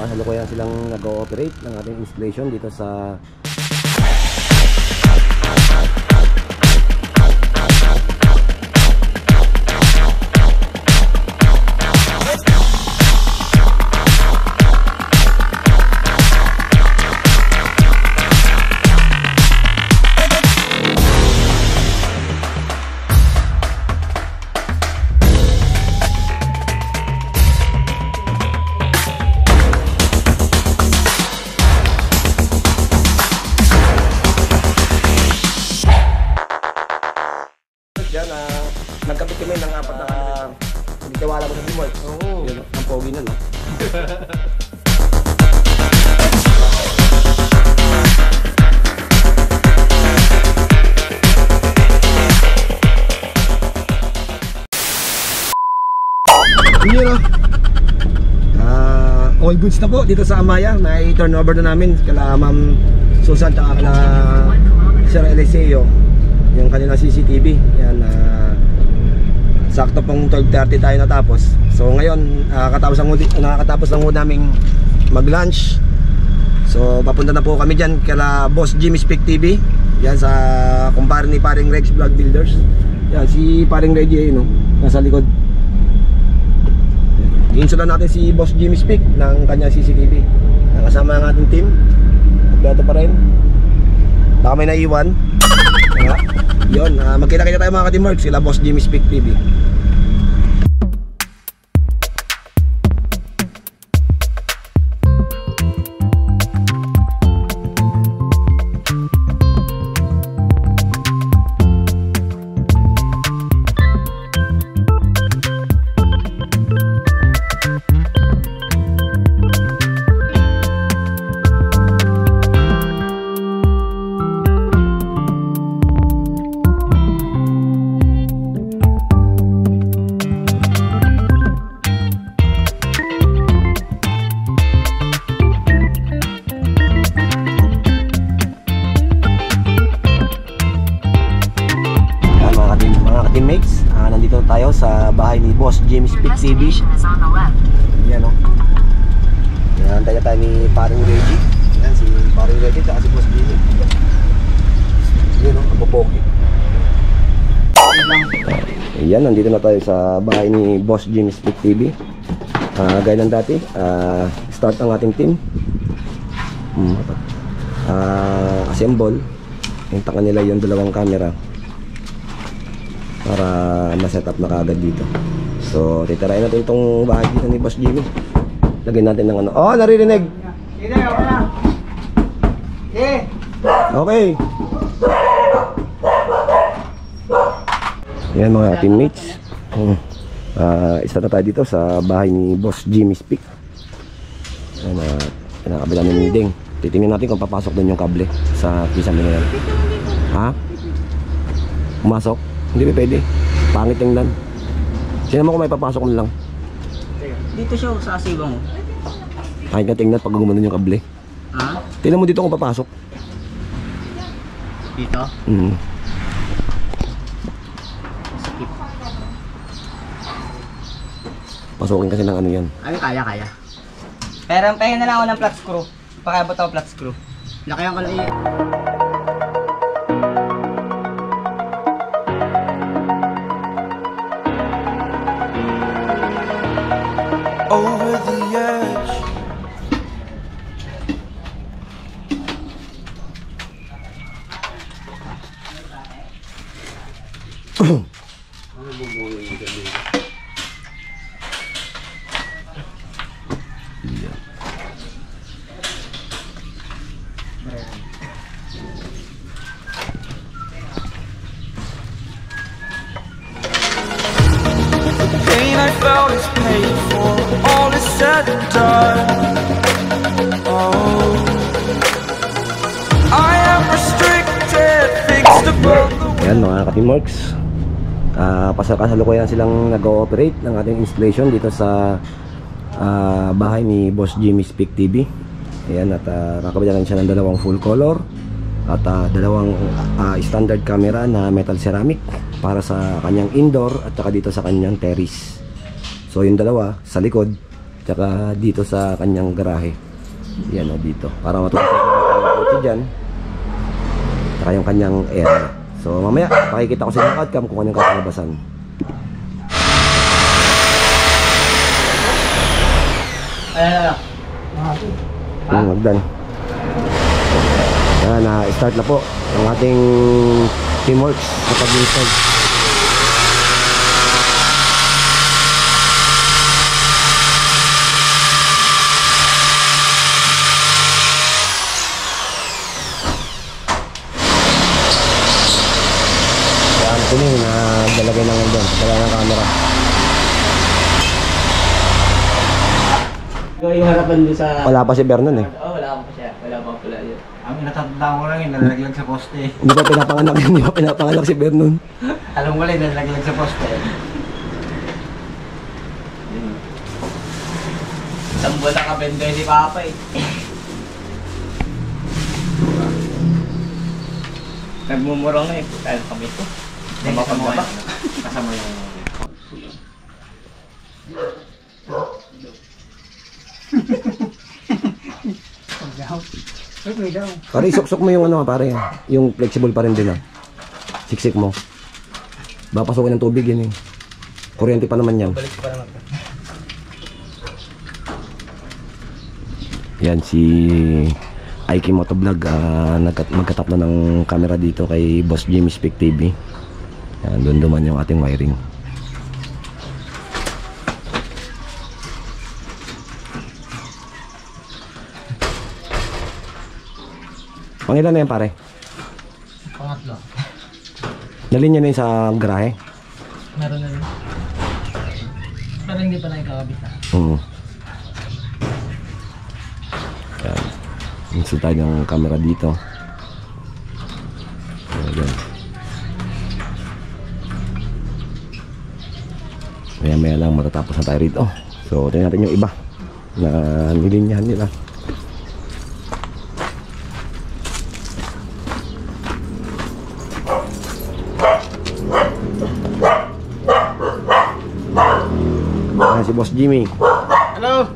Kasalukuyan silang nag-ooperate ng ating installation dito sa nagkapit kami ng apat na nagtiwala ko sa Dreamwork. Oo. Yun, ang pogi na, no? Yun, no? All goods na po dito sa Amaya. Na-turnover na namin kala Ma'am Susan at kala Sir Eliseo yung kanilang CCTV. Yan, sakto pong 12:30 tayo natapos. So ngayon, nakakatapos lang ho naming mag-lunch. So papunta na po kami dyan kala Boss Jimmy Speak TV. Yan sa kumpare ni Paring Rex Vlog Builders. Yan si Paring Reggie, no? Nasa likod. I-install natin si Boss Jimmy Speak ng kanyang CCTV. Kasama ang ating team. Kompleto pa rin. Baka may naiwan. Yun, magkita-kita tayo mga ka-teamwork, sila Boss Jimmy Speak TV. Teammates, nandito tayo sa bahay ni Boss Jimmy Speak TV. Yan, o. Yan, tayo ni Paring Reggie. Yan, si Paring Reggie at si Boss Jimmy. Yan, o, ang popogi. Yan, nandito na tayo sa bahay ni Boss Jimmy Speak TV. Gaya ng dati, start ang ating team. Assemble. Hintakan nila yung dalawang camera para ma-set up na kagad dito. So, titirahin natin itong bahay dito ni Boss Jimmy. Lagyan natin ng ano. Oh, naririnig! Okay! Yan mga teammates. Isa na tayo dito sa bahay ni Boss Jimmy Speak. Pinakabila ng meeting. Titingnan natin kung papasok din yung kable sa kisame na yan. Ha? Pumasok? Hindi pa pwede. Pangit yung lan. Sino mo kung may papasok mo lang? Dito siya sa asibang mo. Kahit nga tingnan pag gumanon yung kable. Ha? Tingnan mo dito kung papasok. Dito? Skip. Pasukin kasi ng ano yan. Ay, kaya. Pero ang pahin na lang ako ng flat screw. Pakabot ako flat screw. Lakayan ko lang iya. Over the edge. Pain I felt is paid for. All is said and done. Oh, I am restricted, fixed above the. Ayan mga ka-teamworks, kasalukuyan silang nag-ooperate ng ating installation dito sa bahay ni Boss Jimmy Speak TV. Ayan, at kakabila siya ng dalawang full color at dalawang standard camera na metal ceramic para sa kanyang indoor at saka dito sa kanyang terrace. So yung dalawa sa likod tsaka dito sa kanyang garahe. Yan o, dito para matutunan yung kotse dyan tsaka yung kanyang area. So mamaya pakikita ko sa inyo outcome kung anong kakalabasan. Magdan. Na-start na po ang ating teamworks sa pag-install. Yan po na naglalagay ng doon, dala ng camera. Yung harapan doon sa... Wala pa si Vernon eh. Oo, wala pa siya. Wala pa pala yun. Ang natatandaan ko lang yun, nalalaglag sa poste. Hindi pa pinapanganak si Vernon. Alam ko lang, nalalaglag sa poste. Isang buwan na kabendo ni Papa eh. Nagmumurong na eh. Kaya kami ito. Kasama yung... Pare, isok-sok mo yung ano pare. Yung flexible pa rin din Siksik mo. Baka pasukin ng tubig yan eh. Kuryente pa naman yan. Balik pa naman. Yan si Aiki Motovlog, magkatap na ng camera dito kay Boss Jimmy Speak TV. Yan, doon duman yung ating wiring. Pangilan na yan pare? Pangatlo. Nalinya na yun sa garahe? Meron na rin. Pero hindi pa na ikakabit na. Yan. Install tayo ng camera dito. Ayan. Maya lang matatapos na tayo rito. So tingnan natin yung iba na nilinyahan nila. Si Boss Jimmy. Hello!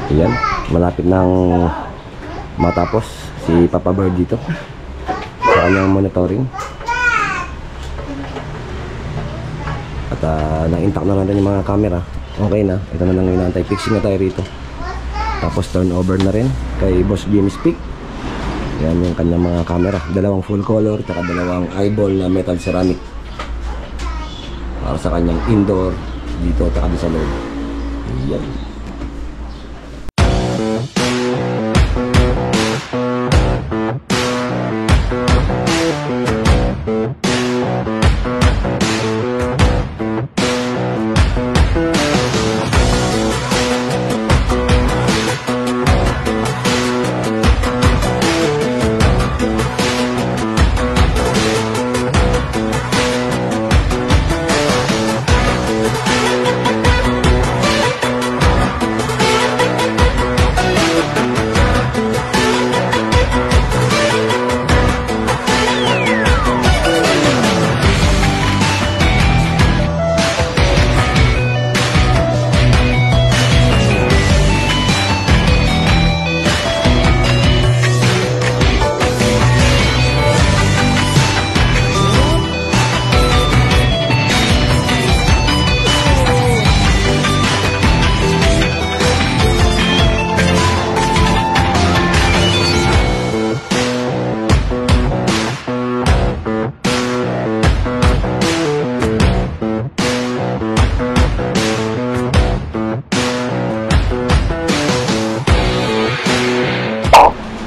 Ayan, malapit nang matapos si Papa Bird dito sa kanyang monitoring. At na-intact na rin yung mga camera. Okay na, ito na lang inaantay. Fixing na tayo rito. Tapos turnover na rin kay Boss Jimmy Speak. Yan yung kanyang mga camera. Dalawang full color, tsaka dalawang eyeball na metal ceramic. Para sa kanyang indoor, dito, tsaka sa loob. Yan.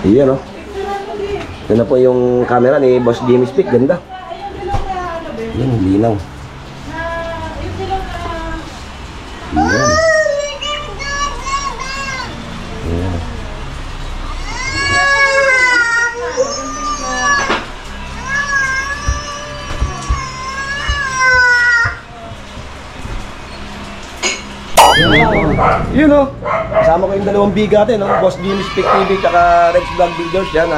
Iyan o. Ito na po yung camera ni Boss Jimmy Speak. Ganda. Yan, linaw. Yan. Yan. Yun o. Kasama ko yung dalawang bigatin, no? Boss Jimmy Speak TV tsaka Rex Vlog Videos. Yan,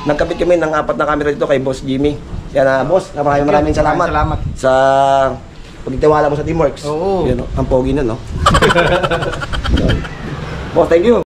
nagkabit kami ng 4 na camera dito kay Boss Jimmy. Yan, boss, maraming salamat. Salamat. Sa pagtitiwala mo sa Teamworks. Oo. Yun, no? Ang pogi na, no? Boss, thank you.